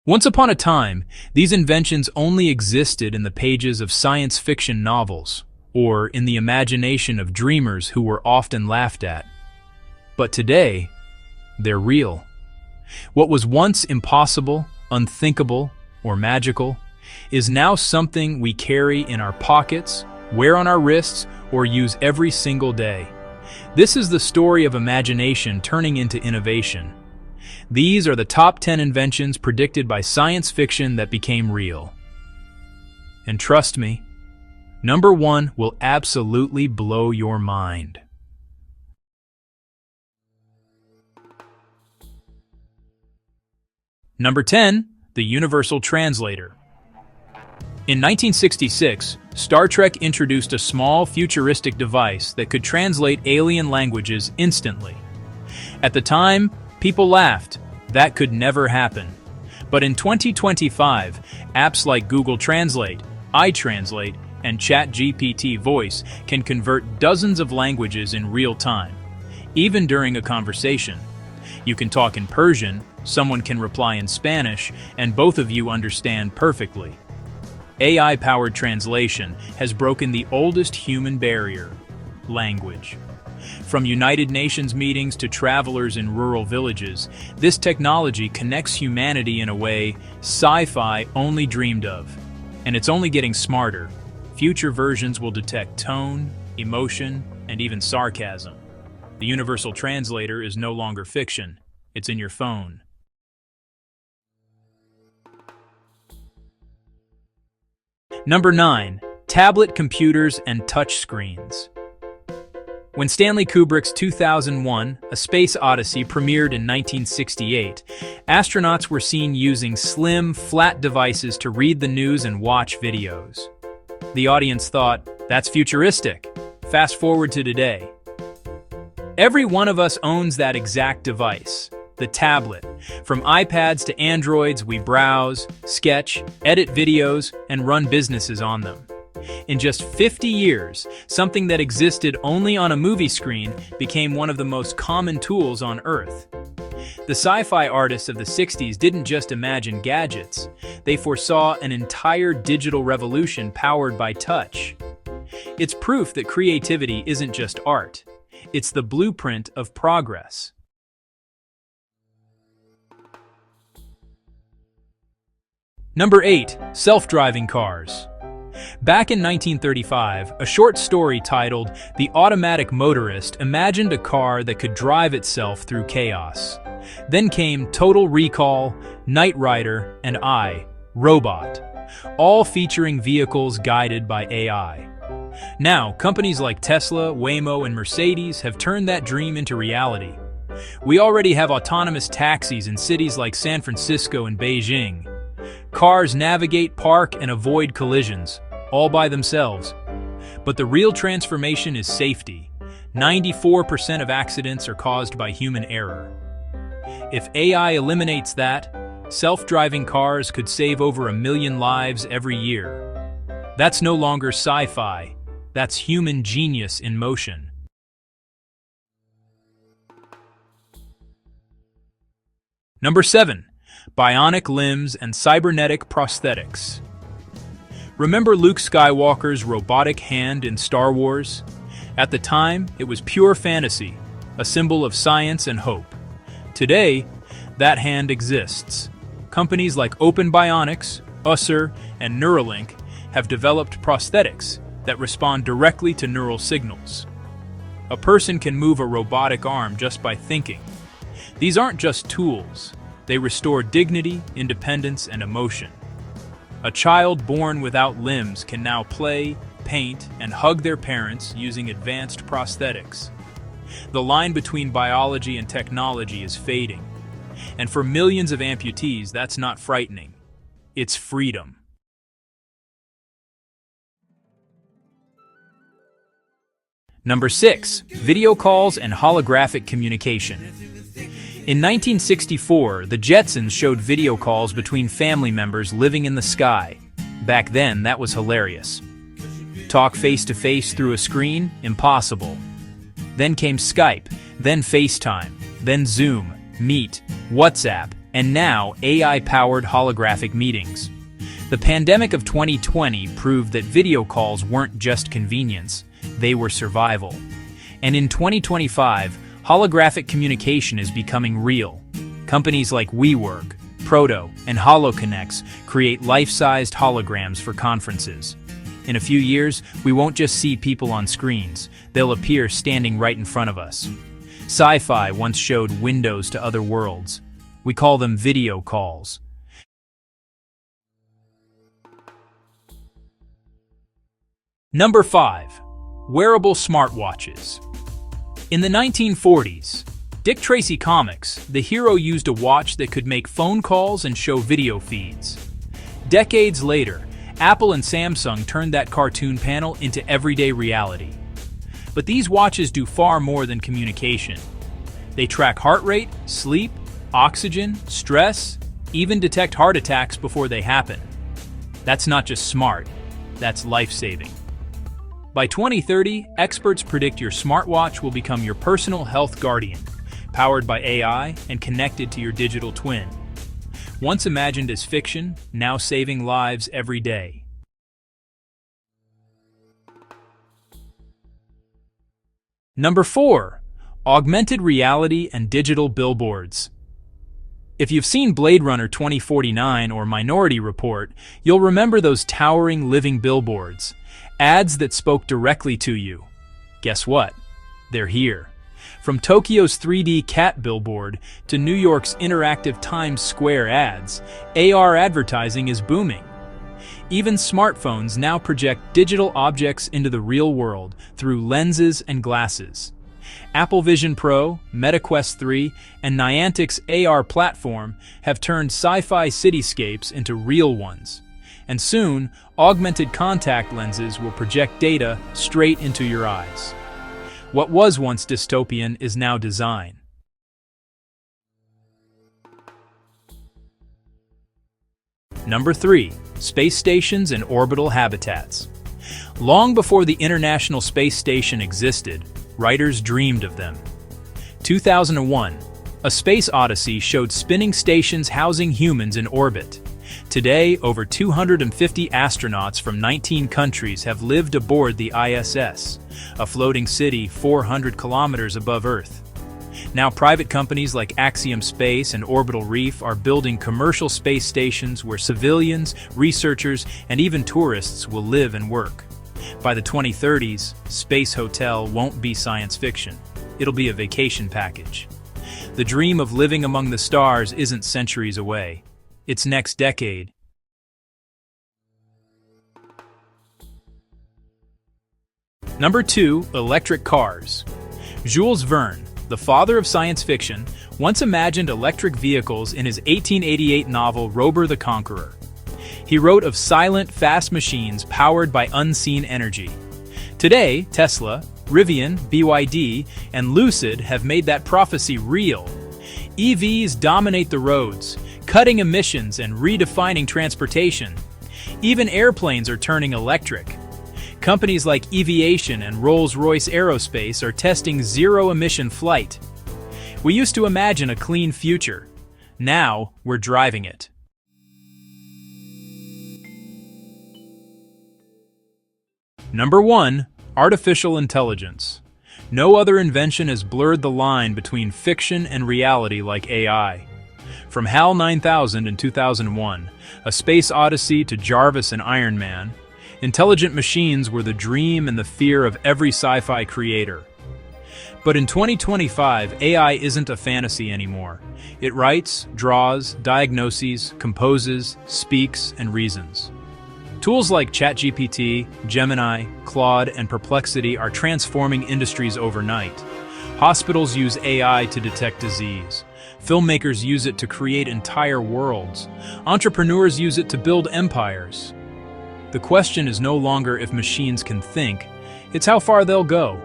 Once upon a time, these inventions only existed in the pages of science fiction novels, or in the imagination of dreamers who were often laughed at. But today, they're real. What was once impossible, unthinkable, or magical is now something we carry in our pockets, wear on our wrists, or use every single day. This is the story of imagination turning into innovation. These are the top 10 inventions predicted by science fiction that became real. And trust me, number 1 will absolutely blow your mind. Number 10, the Universal Translator. In 1966, Star Trek introduced a small, futuristic device that could translate alien languages instantly. At the time, people laughed. That could never happen. But in 2025, apps like Google Translate, iTranslate, and ChatGPT Voice can convert dozens of languages in real time, even during a conversation. You can talk in Persian, someone can reply in Spanish, and both of you understand perfectly. AI-powered translation has broken the oldest human barrier, language. From United Nations meetings to travelers in rural villages, this technology connects humanity in a way sci-fi only dreamed of. And it's only getting smarter. Future versions will detect tone, emotion, and even sarcasm. The Universal Translator is no longer fiction. It's in your phone. Number 9. Tablet computers and touchscreens. When Stanley Kubrick's 2001, A Space Odyssey premiered in 1968, astronauts were seen using slim, flat devices to read the news and watch videos. The audience thought, that's futuristic. Fast forward to today. Every one of us owns that exact device, the tablet. From iPads to Androids, we browse, sketch, edit videos, and run businesses on them. In just 50 years, something that existed only on a movie screen became one of the most common tools on Earth. The sci-fi artists of the 60s didn't just imagine gadgets, they foresaw an entire digital revolution powered by touch. It's proof that creativity isn't just art, it's the blueprint of progress. Number 8. Self-driving cars. Back in 1935, a short story titled The Automatic Motorist imagined a car that could drive itself through chaos. Then came Total Recall, Knight Rider, and I, Robot, all featuring vehicles guided by AI. Now, companies like Tesla, Waymo, and Mercedes have turned that dream into reality. We already have autonomous taxis in cities like San Francisco and Beijing. Cars navigate, park, and avoid collisions, all by themselves. But the real transformation is safety. 94% of accidents are caused by human error. If AI eliminates that, self-driving cars could save over 1 million lives every year. That's no longer sci-fi. That's human genius in motion. Number 7. Bionic limbs and cybernetic prosthetics. Remember Luke Skywalker's robotic hand in Star Wars? At the time, it was pure fantasy, a symbol of science and hope. Today, that hand exists. Companies like Open Bionics, Usher, and Neuralink have developed prosthetics that respond directly to neural signals. A person can move a robotic arm just by thinking. These aren't just tools. They restore dignity, independence, and emotion. A child born without limbs can now play, paint, and hug their parents using advanced prosthetics. The line between biology and technology is fading. And for millions of amputees, that's not frightening. It's freedom. Number 6. Video calls and holographic communication. In 1964, the Jetsons showed video calls between family members living in the sky. Back then, that was hilarious. Talk face-to-face through a screen? Impossible. Then came Skype, then FaceTime, then Zoom, Meet, WhatsApp, And now, AI-powered holographic meetings. The pandemic of 2020 proved that video calls weren't just convenience, they were survival. And in 2025, holographic communication is becoming real. Companies like WeWork, Proto, and HoloConnects create life-sized holograms for conferences. In a few years, we won't just see people on screens, they'll appear standing right in front of us. Sci-Fi once showed windows to other worlds. We call them video calls. Number 5. Wearable smartwatches. In the 1940s, Dick Tracy Comics, the hero used a watch that could make phone calls and show video feeds. Decades later, Apple and Samsung turned that cartoon panel into everyday reality. But these watches do far more than communication. They track heart rate, sleep, oxygen, stress, even detect heart attacks before they happen. That's not just smart, that's life-saving. By 2030, experts predict your smartwatch will become your personal health guardian, powered by AI and connected to your digital twin. Once imagined as fiction, now saving lives every day. Number 4. Augmented reality and digital billboards. If you've seen Blade Runner 2049 or Minority Report, you'll remember those towering living billboards. Ads that spoke directly to you. Guess what? They're here. From Tokyo's 3D cat billboard to New York's interactive Times Square ads, AR advertising is booming. Even smartphones now project digital objects into the real world through lenses and glasses. Apple Vision Pro, Meta Quest 3, and Niantic's AR platform have turned sci-fi cityscapes into real ones. And soon, augmented contact lenses will project data straight into your eyes. What was once dystopian is now design. Number 3. Space stations and orbital habitats. Long before the International Space Station existed, writers dreamed of them. 2001, A Space Odyssey showed spinning stations housing humans in orbit. Today, over 250 astronauts from 19 countries have lived aboard the ISS, a floating city 400 kilometers above Earth. Now, private companies like Axiom Space and Orbital Reef are building commercial space stations where civilians, researchers, and even tourists will live and work. By the 2030s, Space Hotel won't be science fiction. It'll be a vacation package. The dream of living among the stars isn't centuries away. It's next decade. Number 2. Electric cars. Jules Verne, the father of science fiction, once imagined electric vehicles in his 1888 novel Rober the Conqueror. He wrote of silent, fast machines powered by unseen energy. Today, Tesla, Rivian, BYD, and Lucid have made that prophecy real. EVs dominate the roads, cutting emissions and redefining transportation. Even airplanes are turning electric. Companies like Eviation and Rolls-Royce Aerospace are testing zero-emission flight. We used to imagine a clean future. Now, we're driving it. Number 1. Artificial intelligence. No other invention has blurred the line between fiction and reality like AI. From HAL 9000 in 2001, A Space Odyssey to Jarvis and Iron Man, intelligent machines were the dream and the fear of every sci-fi creator. But in 2025, AI isn't a fantasy anymore. It writes, draws, diagnoses, composes, speaks, and reasons. Tools like ChatGPT, Gemini, Claude, and Perplexity are transforming industries overnight. Hospitals use AI to detect disease. Filmmakers use it to create entire worlds. Entrepreneurs use it to build empires. The question is no longer if machines can think, it's how far they'll go.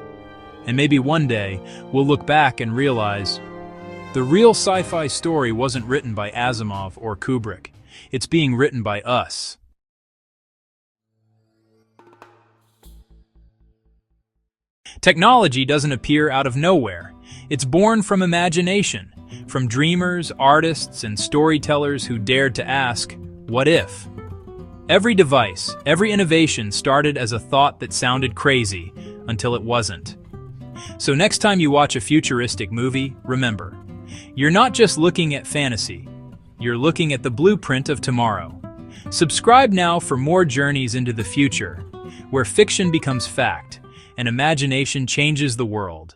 And maybe one day, we'll look back and realize, the real sci-fi story wasn't written by Asimov or Kubrick. It's being written by us. Technology doesn't appear out of nowhere. It's born from imagination, from dreamers, artists, and storytellers who dared to ask, what if? Every device, every innovation started as a thought that sounded crazy until it wasn't. So next time you watch a futuristic movie, remember, you're not just looking at fantasy, you're looking at the blueprint of tomorrow. Subscribe now for more journeys into the future, where fiction becomes fact and imagination changes the world.